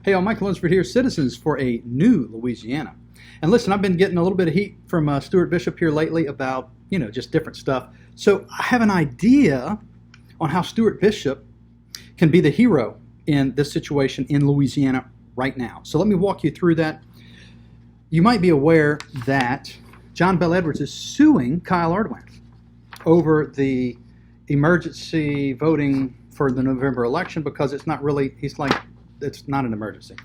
Hey, all, Michael Lunsford here, Citizens for a New Louisiana. And listen, I've been getting a little bit of heat from Stuart Bishop here lately about, just different stuff. So I have an idea on how Stuart Bishop can be the hero in this situation in Louisiana right now. So let me walk you through that. You might be aware that John Bel Edwards is suing Kyle Ardoin over the emergency voting for the November election because it's not really, it's not an emergency.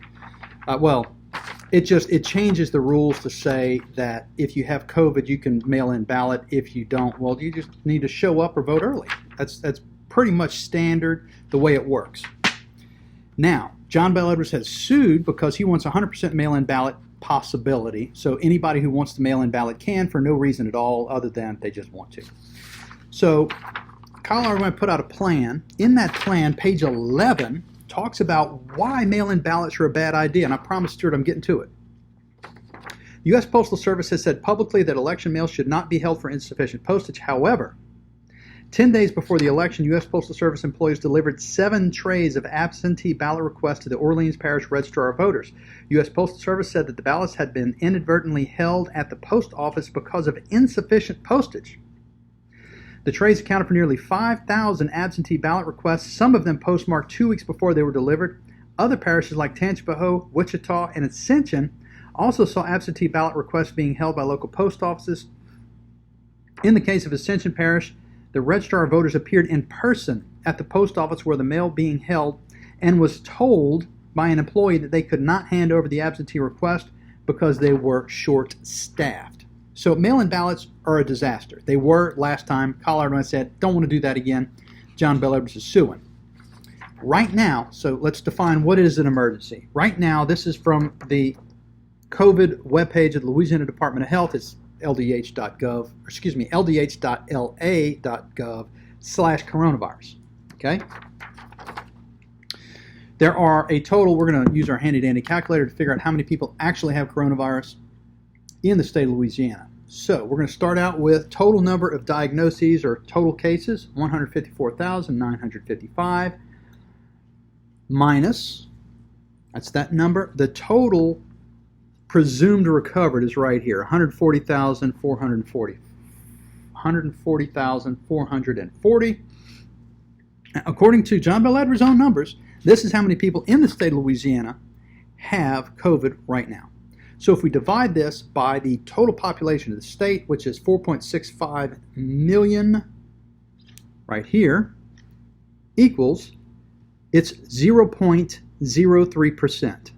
It changes the rules to say that if you have COVID, you can mail in ballot. If you don't, well, you just need to show up or vote early. That's pretty much standard the way it works. Now, John Bel Edwards has sued because he wants 100% mail-in ballot possibility. So anybody who wants to mail-in ballot can for no reason at all other than they just want to. So Kyle Ardoin put out a plan. In that plan, page 11 talks about why mail-in ballots are a bad idea, and I promise, Stuart, I'm getting to it. The U.S. Postal Service has said publicly that election mail should not be held for insufficient postage. However, 10 days before the election, U.S. Postal Service employees delivered 7 trays of absentee ballot requests to the Orleans Parish Registrar of Voters. U.S. Postal Service said that the ballots had been inadvertently held at the post office because of insufficient postage. The trays accounted for nearly 5,000 absentee ballot requests, some of them postmarked 2 weeks before they were delivered. Other parishes like Tangipahoa, Wichita, and Ascension also saw absentee ballot requests being held by local post offices. In the case of Ascension Parish, the Registrar of Voters appeared in person at the post office where the mail being held and was told by an employee that they could not hand over the absentee request because they were short-staffed. So mail-in ballots are a disaster. They were last time. Kyle Ardoin said, don't want to do that again. John Bel Edwards is suing. Right now, so let's define what is an emergency. Right now, this is from the COVID webpage of the Louisiana Department of Health. It's ldh.la.gov/coronavirus. Okay? There are a total, we're going to use our handy-dandy calculator to figure out how many people actually have coronavirus in the state of Louisiana. So we're going to start out with total number of diagnoses or total cases, 154,955, minus, that's that number, the total presumed recovered is right here, 140,440. 140,440. According to John Bel Edwards' own numbers, this is how many people in the state of Louisiana have COVID right now. So if we divide this by the total population of the state, which is 4.65 million right here, equals, it's 0.03%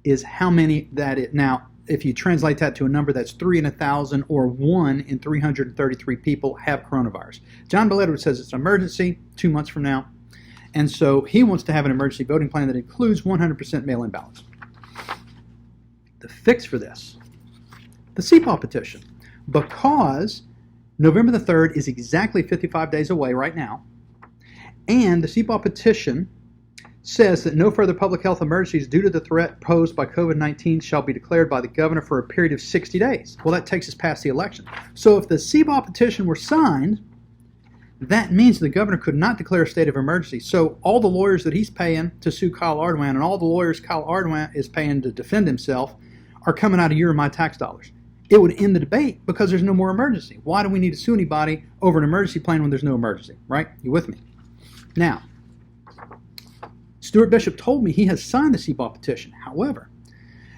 is how many that is. Now, if you translate that to a number, that's 3 in 1,000 or 1 in 333 people have coronavirus. John Bel Edwards says it's an emergency 2 months from now, and so he wants to have an emergency voting plan that includes 100% mail-in ballots. The fix for this, the CPAW petition, because November the 3rd is exactly 55 days away right now, and the CPAW petition says that no further public health emergencies due to the threat posed by COVID-19 shall be declared by the governor for a period of 60 days. Well, that takes us past the election. So if the CPAW petition were signed, that means the governor could not declare a state of emergency. So all the lawyers that he's paying to sue Kyle Ardoin and all the lawyers Kyle Ardoin is paying to defend himself are coming out of your and my tax dollars. It would end the debate because there's no more emergency. Why do we need to sue anybody over an emergency plan when there's no emergency, right? You with me? Now, Stuart Bishop told me he has signed the CPAW petition. However,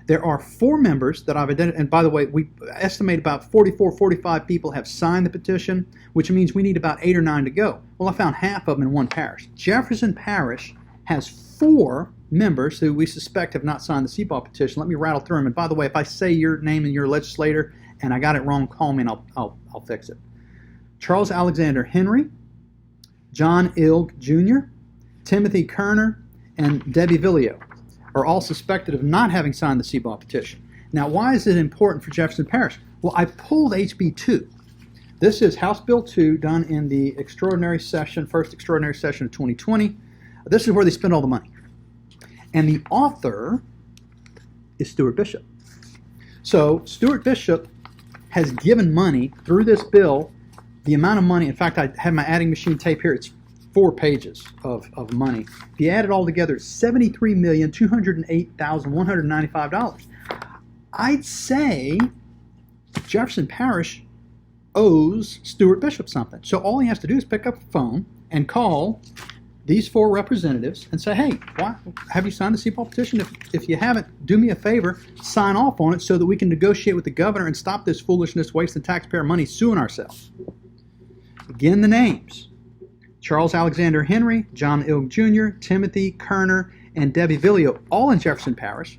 there are 4 members that I've identified, and by the way, we estimate about 44, 45 people have signed the petition, which means we need about 8 or 9 to go. Well, I found half of them in one parish. Jefferson Parish has 4 members who we suspect have not signed the CPAW petition. Let me rattle through them. And by the way, if I say your name and your legislator and I got it wrong, call me and I'll fix it. Charles Alexander Henry, John Ilg Jr., Timothy Kerner, and Debbie Villio are all suspected of not having signed the CPAW petition. Now, why is it important for Jefferson Parish? Well, I pulled HB 2. This is House Bill 2 done in the extraordinary session, first extraordinary session of 2020. This is where they spend all the money. And the author is Stuart Bishop. So Stuart Bishop has given money through this bill, the amount of money. In fact, I have my adding machine tape here. It's 4 pages of money. If you add it all together, $73,208,195. I'd say Jefferson Parish owes Stuart Bishop something. So all he has to do is pick up the phone and call these 4 representatives and say, hey, why have you signed the CPAL petition? If you haven't, do me a favor, sign off on it so that we can negotiate with the governor and stop this foolishness, wasting taxpayer money, suing ourselves. Again, the names: Charles Alexander Henry, John Ilg Jr., Timothy Kerner, and Debbie Villio, all in Jefferson Parish.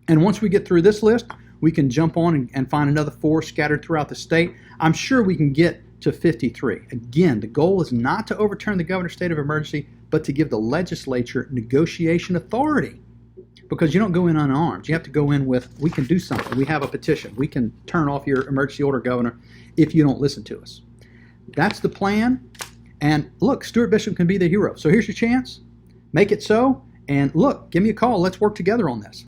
And once we get through this list, we can jump on and find another 4 scattered throughout the state. I'm sure we can get to 53. Again, the goal is not to overturn the governor's state of emergency, but to give the legislature negotiation authority. Because you don't go in unarmed. You have to go in with, we can do something. We have a petition. We can turn off your emergency order, Governor, if you don't listen to us. That's the plan. And look, Stuart Bishop can be the hero. So here's your chance. Make it so. And look, give me a call. Let's work together on this.